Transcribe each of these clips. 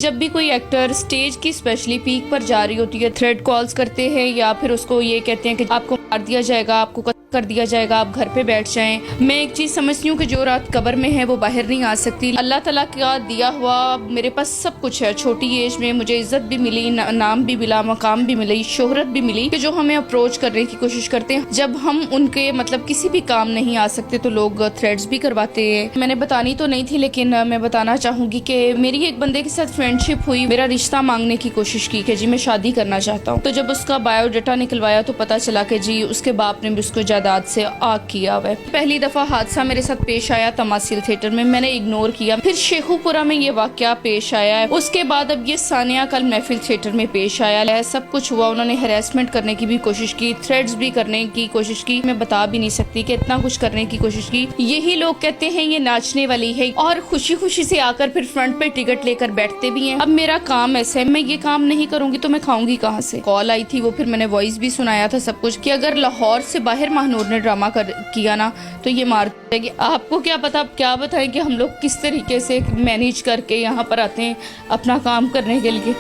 जब भी कोई एक्टर स्टेज की स्पेशली पीक पर जा रही होती है, थ्रेड कॉल्स करते हैं या फिर उसको ये कहते हैं कि आपको मार दिया जाएगा, आपको कत्ल कर दिया जाएगा, आप घर पे बैठ जाएं। मैं एक चीज समझती हूँ कि जो रात कब्र में है वो बाहर नहीं आ सकती। अल्लाह ताला का दिया हुआ मेरे पास सब कुछ है। छोटी एज में मुझे इज्जत भी मिली, नाम भी मिला, मकाम भी मिली, शोहरत भी मिली, कि जो हमें अप्रोच करने की कोशिश करते हैं। जब हम उनके किसी भी काम नहीं आ सकते तो लोग थ्रेड्स भी करवाते हैं। मैंने बतानी तो नहीं थी, लेकिन मैं बताना चाहूंगी कि मेरी एक बंदे के साथ फ्रेंडशिप हुई, मेरा रिश्ता मांगने की कोशिश की कि जी मैं शादी करना चाहता हूँ। तो जब उसका बायोडाटा निकलवाया तो पता चला कि जी उसके बाप ने भी उसको जायदाद से आग किया हुआ है। पहली दफा हादसा मेरे साथ पेश आया तमासिल थिएटर में, मैंने इग्नोर किया। फिर शेखुपुरा में ये वाकया पेश आया है। उसके बाद अब ये सानिया कल महफिल थिएटर में पेश आया है। सब कुछ हुआ। उन्होंने हैरेसमेंट करने की भी कोशिश की, थ्रेड्स भी करने की कोशिश की। मैं बता भी नहीं सकती कि इतना कुछ करने की कोशिश की। यही लोग कहते हैं ये नाचने वाली है और खुशी खुशी से आकर फिर फ्रंट पे टिकट लेकर बैठते भी हैं। अब मेरा काम ऐसा है, मैं ये काम नहीं करूंगी तो मैं खाऊंगी कहाँ से। कॉल आई थी, वो फिर मैंने वॉइस भी सुनाया था सब कुछ, कि अगर लाहौर से बाहर महानूर ने ड्रामा किया ना तो ये मार देगी। आपको क्या पता, आप क्या बताएं कि हम लोग किस तरीके से मैनेज करके यहाँ पर आते हैं अपना काम करने के लिए।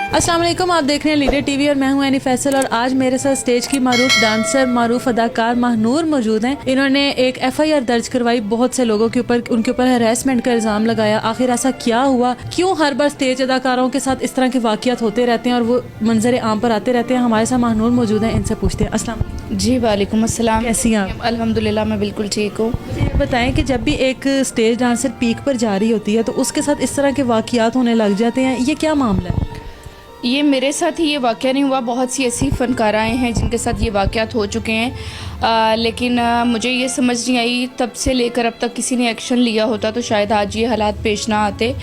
अस्सलाम वालेकुम, आप देख रहे हैं लीडर टीवी और मैं हूं एनी फैसल। और आज मेरे साथ स्टेज की मारूफ डांसर, मारूफ अदाकार महानूर मौजूद हैं। इन्होंने एक FIR दर्ज करवाई बहुत से लोगों के ऊपर, उनके ऊपर हैरेसमेंट का इल्जाम लगाया। आखिर ऐसा क्या हुआ, क्यों हर बार स्टेज अदाकारों के साथ इस तरह के वाकयात होते रहते हैं और वो मंजर आम पर आते रहते हैं। हमारे साथ महानूर मौजूद हैं, इनसे पूछते हैं। अस्सलाम जी वालेकुम अस्सलाम, कैसी हैं आप? अल्हम्दुलिल्लाह मैं बिल्कुल ठीक हूँ। मुझे बताएं कि जब भी एक स्टेज डांसर पीक पर जा रही होती है तो उसके साथ इस तरह के वाकयात होने लग जाते हैं, ये क्या मामला है? ये मेरे साथ ही ये वाक़या नहीं हुआ, बहुत सी ऐसी फ़नकाराएँ हैं जिनके साथ ये वाक़यात हो चुके हैं। लेकिन मुझे ये समझ नहीं आई तब से लेकर अब तक किसी ने एक्शन लिया होता तो शायद आज ये हालात पेश ना आते।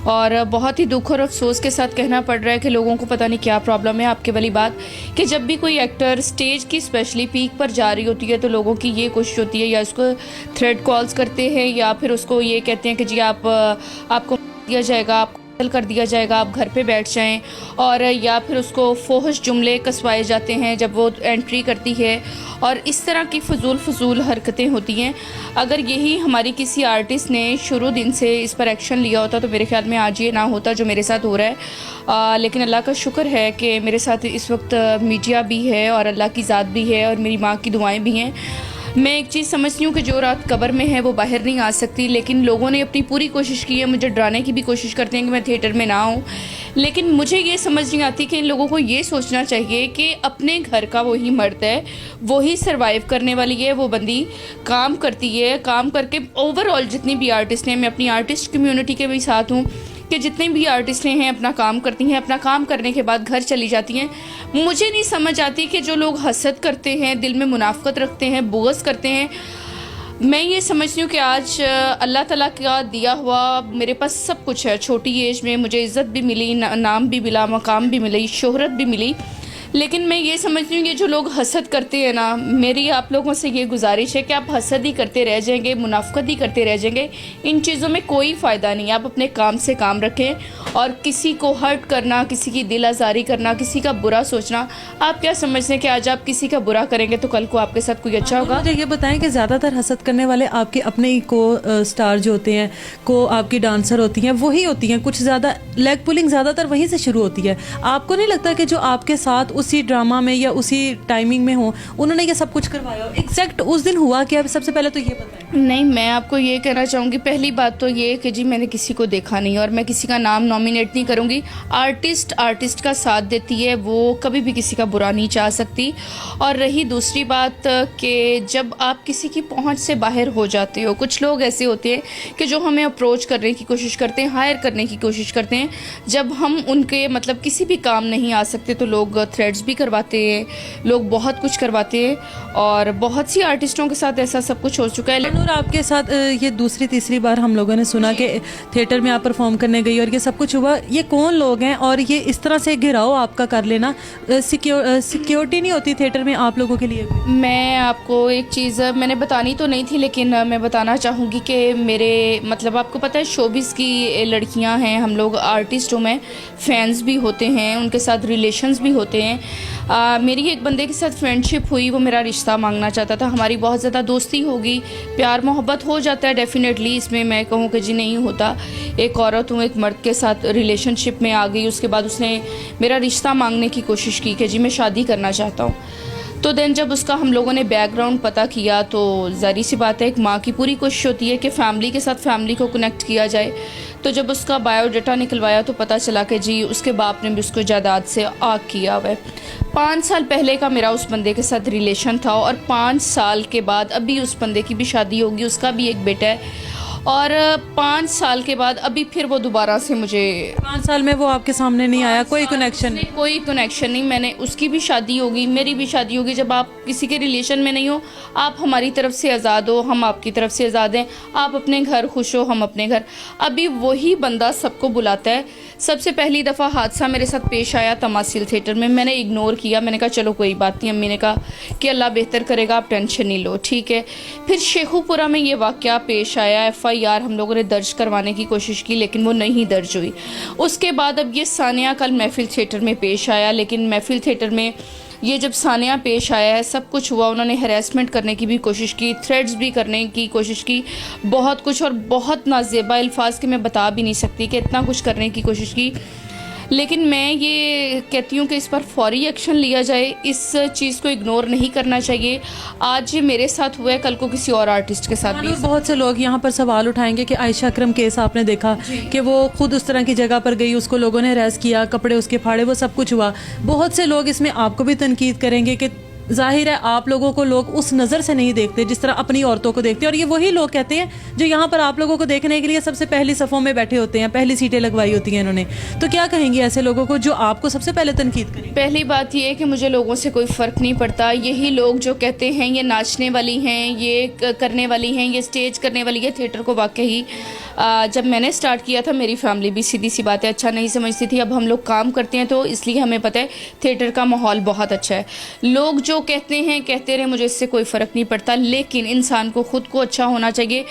और बहुत ही दुख और अफसोस के साथ कहना पड़ रहा है कि लोगों को पता नहीं क्या प्रॉब्लम है। आपके वाली बात कि जब भी कोई एक्टर स्टेज की स्पेशली पीक पर जा रही होती है तो लोगों की ये कोशिश होती है, या उसको थ्रेड कॉल्स करते हैं या फिर उसको ये कहते हैं कि जी आपको दिया जाएगा, आपको कर दिया जाएगा, आप घर पे बैठ जाएं, और या फिर उसको फोहश जुमले कसवाए जाते हैं जब वो एंट्री करती है। और इस तरह की फजूल हरकतें होती हैं। अगर यही हमारी किसी आर्टिस्ट ने शुरू दिन से इस पर एक्शन लिया होता तो मेरे ख्याल में आज ये ना होता जो मेरे साथ हो रहा है। लेकिन अल्लाह का शुक्र है कि मेरे साथ इस वक्त मीडिया भी है और अल्लाह की ज़ात भी है और मेरी माँ की दुआएँ भी हैं। मैं एक चीज़ समझती हूँ कि जो रात कब्र में है वो बाहर नहीं आ सकती, लेकिन लोगों ने अपनी पूरी कोशिश की है, मुझे डराने की भी कोशिश करते हैं कि मैं थिएटर में ना आऊँ। लेकिन मुझे ये समझ नहीं आती कि इन लोगों को ये सोचना चाहिए कि अपने घर का वही मर्द है, वही सर्वाइव करने वाली है, वो बंदी काम करती है। काम करके ओवरऑल जितनी भी आर्टिस्ट हैं, मैं अपनी आर्टिस्ट कम्यूनिटी के भी साथ हूँ कि जितने भी आर्टिस्टें हैं अपना काम करती हैं, अपना काम करने के बाद घर चली जाती हैं। मुझे नहीं समझ आती कि जो लोग हसद करते हैं, दिल में मुनाफकत रखते हैं, बुग़्ज़ करते हैं। मैं ये समझती हूँ कि आज अल्लाह ताला का दिया हुआ मेरे पास सब कुछ है। छोटी एज में मुझे इज़्ज़त भी मिली, नाम भी मिला, मकाम भी मिली, शोहरत भी मिली। लेकिन मैं ये समझती हूँ कि जो लोग हसद करते हैं ना, मेरी आप लोगों से ये गुजारिश है कि आप हसद ही करते रह जाएंगे, मुनाफकत ही करते रह जाएंगे। इन चीज़ों में कोई फ़ायदा नहीं है। आप अपने काम से काम रखें और किसी को हर्ट करना, किसी की दिल आज़ारी करना, किसी का बुरा सोचना, आप क्या समझते हैं कि आज आप किसी का बुरा करेंगे तो कल को आपके साथ कोई अच्छा होगा? मुझे ये बताएं कि ज़्यादातर हसद करने वाले आपके अपने ही को स्टार जो होते हैं, को आपकी डांसर होती हैं, वही होती हैं। कुछ ज़्यादा लेग पुलिंग ज़्यादातर वहीं से शुरू होती है। आपको नहीं लगता कि जो आपके साथ उसी ड्रामा में या उसी टाइमिंग में हो, उन्होंने ये सब कुछ करवाया हो? एग्जैक्ट उस दिन हुआ क्या, सबसे पहले तो ये बताएं। नहीं, मैं आपको ये कहना चाहूँगी, पहली बात तो ये कि जी मैंने किसी को देखा नहीं और मैं किसी का नाम नॉमिनेट नहीं करूँगी। आर्टिस्ट का साथ देती है, वो कभी भी किसी का बुरा नहीं चाह सकती। और रही दूसरी बात कि जब आप किसी की पहुँच से बाहर हो जाते हो, कुछ लोग ऐसे होते हैं कि जो हमें अप्रोच करने की कोशिश करते हैं, हायर करने की कोशिश करते हैं। जब हम उनके किसी भी काम नहीं आ सकते तो लोग थ्रेड्स भी करवाते हैं, लोग बहुत कुछ करवाते हैं। और बहुत सी आर्टिस्टों के साथ ऐसा सब कुछ हो चुका है। नूर, आपके साथ ये दूसरी तीसरी बार हम लोगों ने सुना कि थिएटर में आप परफॉर्म करने गई और ये सब कुछ हुआ। ये कौन लोग हैं और ये इस तरह से घिराव आपका कर लेना, सिक्योरिटी नहीं होती थिएटर में आप लोगों के लिए? मैं आपको एक चीज़ मैंने बतानी तो नहीं थी, लेकिन मैं बताना चाहूँगी कि मेरे आपको पता है शोबिज़ की लड़कियाँ हैं, हम लोग आर्टिस्टों में फैंस भी होते हैं, उनके साथ रिलेशंस भी होते हैं। हैं। मेरी एक बंदे के साथ फ्रेंडशिप हुई, वो मेरा रिश्ता मांगना चाहता था, हमारी बहुत ज़्यादा दोस्ती होगी, प्यार मोहब्बत हो जाता है डेफिनेटली, इसमें मैं कहूँ कि जी नहीं होता। एक औरत हूँ, एक मर्द के साथ रिलेशनशिप में आ गई, उसके बाद उसने मेरा रिश्ता मांगने की कोशिश की कि जी मैं शादी करना चाहता हूँ। तो देन जब उसका हम लोगों ने बैकग्राउंड पता किया तो ज़ाहिर सी बात है, एक माँ की पूरी कोशिश होती है कि फ़ैमिली के साथ फ़ैमिली को कनेक्ट किया जाए। तो जब उसका बायोडाटा निकलवाया तो पता चला कि जी उसके बाप ने भी उसको जायदाद से आग किया हुआ है। 5 साल पहले का मेरा उस बंदे के साथ रिलेशन था और 5 साल के बाद अभी उस बंदे की भी शादी होगी, उसका भी एक बेटा है, और 5 साल के बाद अभी फिर वो दोबारा से मुझे 5 साल में वो आपके सामने नहीं आया, कोई कनेक्शन नहीं? कोई कनेक्शन नहीं। मैंने उसकी भी शादी होगी, मेरी भी शादी होगी। जब आप किसी के रिलेशन में नहीं हो, आप हमारी तरफ से आज़ाद हो, हम आपकी तरफ से आज़ाद हैं, आप अपने घर खुश हो, हम अपने घर। अभी वही बंदा सबको बुलाता है। सबसे पहली दफ़ा हादसा मेरे साथ पेश आया तमासिल थिएटर में, मैंने इग्नोर किया, मैंने कहा चलो कोई बात नहीं। अम्मी ने कहा कि अल्लाह बेहतर करेगा, आप टेंशन नहीं लो, ठीक है। फिर शेखुपुरा में ये वाक़या पेश आया, FIR हम लोगों ने दर्ज करवाने की कोशिश की लेकिन वो नहीं दर्ज हुई। उसके बाद अब ये सानिया कल महफिल थिएटर में पेश आया, लेकिन महफिल थिएटर में ये जब सानिया पेश आया है, सब कुछ हुआ, उन्होंने हैरेसमेंट करने की भी कोशिश की, थ्रेड्स भी करने की कोशिश की, बहुत कुछ, और बहुत नाज़ेबा अल्फाज के मैं बता भी नहीं सकती कि इतना कुछ करने की कोशिश की। लेकिन मैं ये कहती हूँ कि इस पर फौरी एक्शन लिया जाए, इस चीज़ को इग्नोर नहीं करना चाहिए। आज ये मेरे साथ हुआ है, कल को किसी और आर्टिस्ट के साथ भी। बहुत से लोग यहाँ पर सवाल उठाएंगे कि आयशा अकरम केस आपने देखा कि वो खुद उस तरह की जगह पर गई, उसको लोगों ने अरेस्ट किया, कपड़े उसके फाड़े, वो सब कुछ हुआ। बहुत से लोग इसमें आपको भी तनकीद करेंगे कि जाहिर है आप लोगों को लोग उस नज़र से नहीं देखते जिस तरह अपनी औरतों को देखते हैं, और ये वही लोग कहते हैं जो यहाँ पर आप लोगों को देखने के लिए सबसे पहली सफ़ों में बैठे होते हैं, पहली सीटें लगवाई होती हैं इन्होंने। तो क्या कहेंगी ऐसे लोगों को जो आपको सबसे पहले तनकीद करें? पहली बात ये है कि मुझे लोगों से कोई फ़र्क नहीं पड़ता। यही लोग जो कहते हैं ये नाचने वाली हैं, ये करने वाली हैं, ये स्टेज करने वाली है थिएटर को, वाकई जब मैंने स्टार्ट किया था मेरी फैमिली भी सीधी सी बात है अच्छा नहीं समझती थी। अब हम लोग काम करते हैं तो इसलिए हमें पता है थिएटर का माहौल बहुत अच्छा है। लोग जो कहते हैं कहते रहे, मुझे इससे कोई फ़र्क नहीं पड़ता, लेकिन इंसान को ख़ुद को अच्छा होना चाहिए।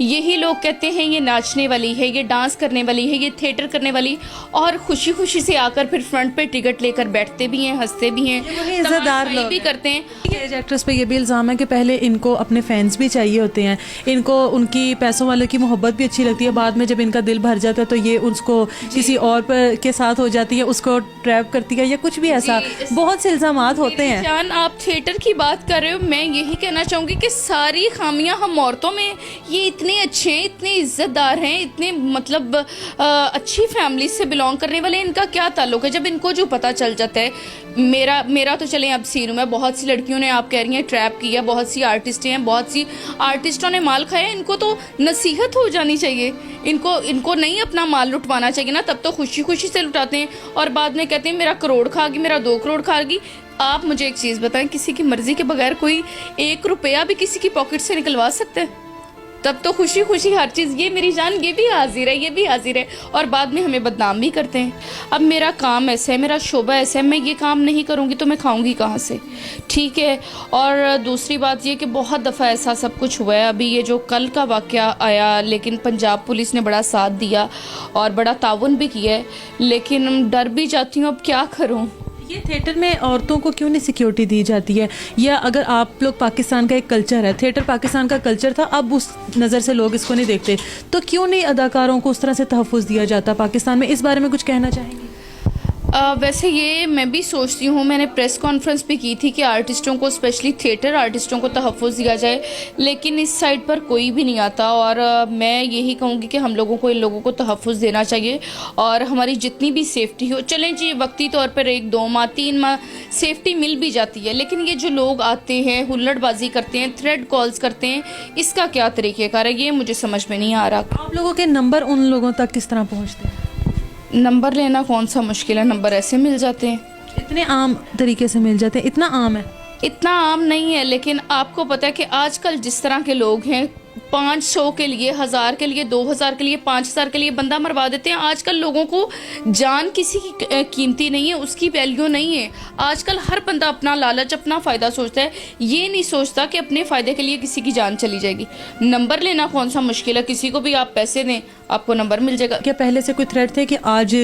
यही लोग कहते हैं ये नाचने वाली है, ये डांस करने वाली है, ये थिएटर करने वाली, और खुशी खुशी से आकर फिर फ्रंट पे टिकट लेकर बैठते भी हैं, हंसते भी हैं, इज़्ज़तदार लोग भी करते हैं। स्टेज एक्ट्रेस पे ये भी इल्ज़ाम है कि पहले इनको अपने फैंस भी चाहिए होते हैं, इनको उनकी पैसों वालों की मोहब्बत भी अच्छी लगती है, बाद में जब इनका दिल भर जाता है तो ये उसको किसी और पर के साथ हो जाती है, उसको ट्रैप करती है या कुछ भी ऐसा, बहुत से इल्ज़ामात होते हैं। जान, आप थिएटर की बात कर रहे हो, मैं यही कहना चाहूँगी कि सारी खामियां हम औरतों में, ये इतने अच्छे हैं, इतने इज्जतदार हैं, इतने मतलब अच्छी फैमिली से बिलोंग करने वाले, इनका क्या ताल्लुक है? जब इनको जो पता चल जाता है, मेरा तो चलें अब सीन में बहुत सी लड़कियों ने, आप कह रही हैं, ट्रैप किया, बहुत सी आर्टिस्टें हैं, बहुत सी आर्टिस्टों ने माल खाया, इनको तो नसीहत हो जानी चाहिए, इनको नहीं अपना माल लुटवाना चाहिए ना, तब तो खुशी खुशी से लुटाते हैं और बाद में कहते हैं मेरा करोड़ खा गई, मेरा 2 करोड़ खा गई। आप मुझे एक चीज़ बताएं, किसी की मर्जी के बगैर कोई 1 रुपया भी किसी की पॉकेट से निकलवा सकता है? तब तो खुशी खुशी हर चीज़, ये मेरी जान, ये भी हाजिर है, ये भी हाजिर है, और बाद में हमें बदनाम भी करते हैं। अब मेरा काम ऐसा है, मेरा शोबा ऐसा है, मैं ये काम नहीं करूँगी तो मैं खाऊँगी कहाँ से? ठीक है। और दूसरी बात ये कि बहुत दफ़ा ऐसा सब कुछ हुआ है। अभी ये जो कल का वाक़या आया, लेकिन पंजाब पुलिस ने बड़ा साथ दिया और बड़ा ताउन भी किया है, लेकिन डर भी जाती हूँ, अब क्या करूँ। ये थिएटर में औरतों को क्यों नहीं सिक्योरिटी दी जाती है? या अगर आप लोग, पाकिस्तान का एक कल्चर है, थिएटर पाकिस्तान का कल्चर था, अब उस नज़र से लोग इसको नहीं देखते, तो क्यों नहीं अदाकारों को उस तरह से तहफ़्फ़ुज़ दिया जाता पाकिस्तान में? इस बारे में कुछ कहना चाहेंगे? वैसे ये मैं भी सोचती हूँ, मैंने प्रेस कॉन्फ्रेंस भी की थी कि आर्टिस्टों को, स्पेशली थिएटर आर्टिस्टों को तहफ़्फ़ुज़ दिया जाए, लेकिन इस साइड पर कोई भी नहीं आता। और मैं यही कहूँगी कि हम लोगों को, इन लोगों को तहफ़्फ़ुज़ देना चाहिए और हमारी जितनी भी सेफ्टी हो, चलें जी वक्ती तौर पर 1-2 माह 3 माह सेफ्टी मिल भी जाती है, लेकिन ये जो लोग आते हैं, हुल्लड़बाजी करते हैं, थ्रेड कॉल्स करते हैं, इसका क्या तरीक़ेकार है, ये मुझे समझ में नहीं आ रहा। आप लोगों के नंबर उन लोगों तक किस तरह पहुँचते हैं? नंबर लेना कौन सा मुश्किल है, नंबर ऐसे मिल जाते हैं, इतने आम तरीके से मिल जाते हैं, इतना आम है? इतना आम नहीं है, लेकिन आपको पता है कि आजकल जिस तरह के लोग हैं, 500 के लिए, 1000 के लिए, 2000 के लिए, 5000 के लिए बंदा मरवा देते हैं। आजकल लोगों को जान किसी की कीमती नहीं है, उसकी वैल्यू नहीं है। आजकल हर बंदा अपना लालच, अपना फ़ायदा सोचता है, ये नहीं सोचता कि अपने फ़ायदे के लिए किसी की जान चली जाएगी। नंबर लेना कौन सा मुश्किल है, किसी को भी आप पैसे दें आपको नंबर मिल जाएगा। क्या पहले से कोई थ्रेट थे कि आज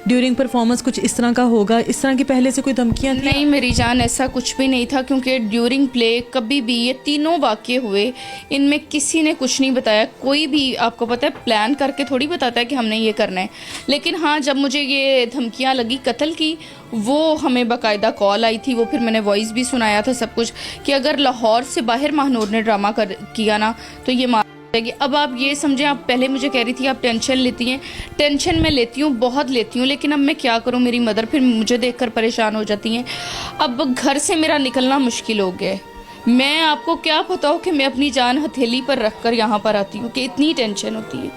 ड्यूरिंग परफॉर्मेंस कुछ इस तरह का होगा, इस तरह की पहले से कोई धमकियां थी? नहीं मेरी जान, ऐसा कुछ भी नहीं था, क्योंकि ड्यूरिंग प्ले कभी भी ये तीनों वाक़ये हुए, इनमें किसी ने कुछ नहीं बताया। कोई भी आपको पता है प्लान करके थोड़ी बताता है कि हमने ये करना है। लेकिन हाँ, जब मुझे ये धमकियाँ लगी कत्ल की, वो हमें बाकायदा कॉल आई थी, वो फिर मैंने वॉइस भी सुनाया था सब कुछ, कि अगर लाहौर से बाहर महानूर ने ड्रामा किया ना तो ये जाएगी। अब आप ये समझें, आप पहले मुझे कह रही थी आप टेंशन लेती हैं। टेंशन मैं लेती हूँ, बहुत लेती हूँ, लेकिन अब मैं क्या करूँ, मेरी मदर फिर मुझे देखकर परेशान हो जाती हैं। अब घर से मेरा निकलना मुश्किल हो गया है। मैं आपको क्या बताऊँ कि मैं अपनी जान हथेली पर रख कर यहाँ पर आती हूँ कि इतनी टेंशन होती है।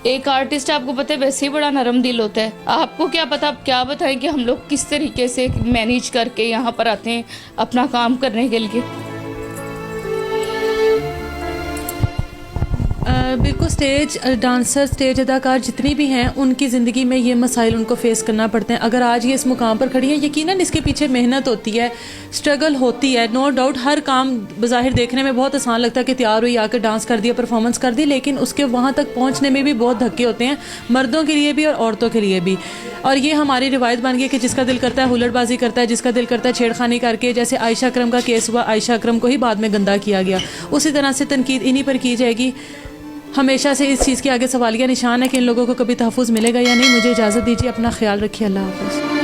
एक आर्टिस्ट आपको पता है वैसे ही बड़ा नरम दिल होता है। आपको क्या पता, आप क्या बताएं कि हम लोग किस तरीके से मैनेज करके यहाँ पर आते हैं अपना काम करने के लिए। बिल्कुल, स्टेज डांसर, स्टेज अदाकार जितनी भी हैं, उनकी ज़िंदगी में ये मसाइल उनको फेस करना पड़ते हैं। अगर आज ये इस मुकाम पर खड़ी है, यकीनन इसके पीछे मेहनत होती है, स्ट्रगल होती है, नो डाउट। हर काम बज़ाहिर देखने में बहुत आसान लगता है कि तैयार हुई, आकर डांस कर दिया, परफॉर्मेंस कर दी, लेकिन उसके वहाँ तक पहुँचने में भी बहुत धक्के होते हैं, मर्दों के लिए भी और औरतों के लिए भी। और ये हमारी रिवायत बन गई कि जिसका दिल करता है हुल्लड़बाजी करता है, जिसका दिल करता है छेड़खानी करके। जैसे आयशा अकरम का केस हुआ, आयशा अकरम को ही बाद में गंदा किया गया, उसी तरह से तनकीद इन्हीं पर की जाएगी। हमेशा से इस चीज़ के आगे सवालिया निशान है कि इन लोगों को कभी तहफ़्फ़ुज़ मिलेगा या नहीं। मुझे इजाज़त दीजिए, अपना ख्याल रखिए, अल्लाह हाफ़िज़।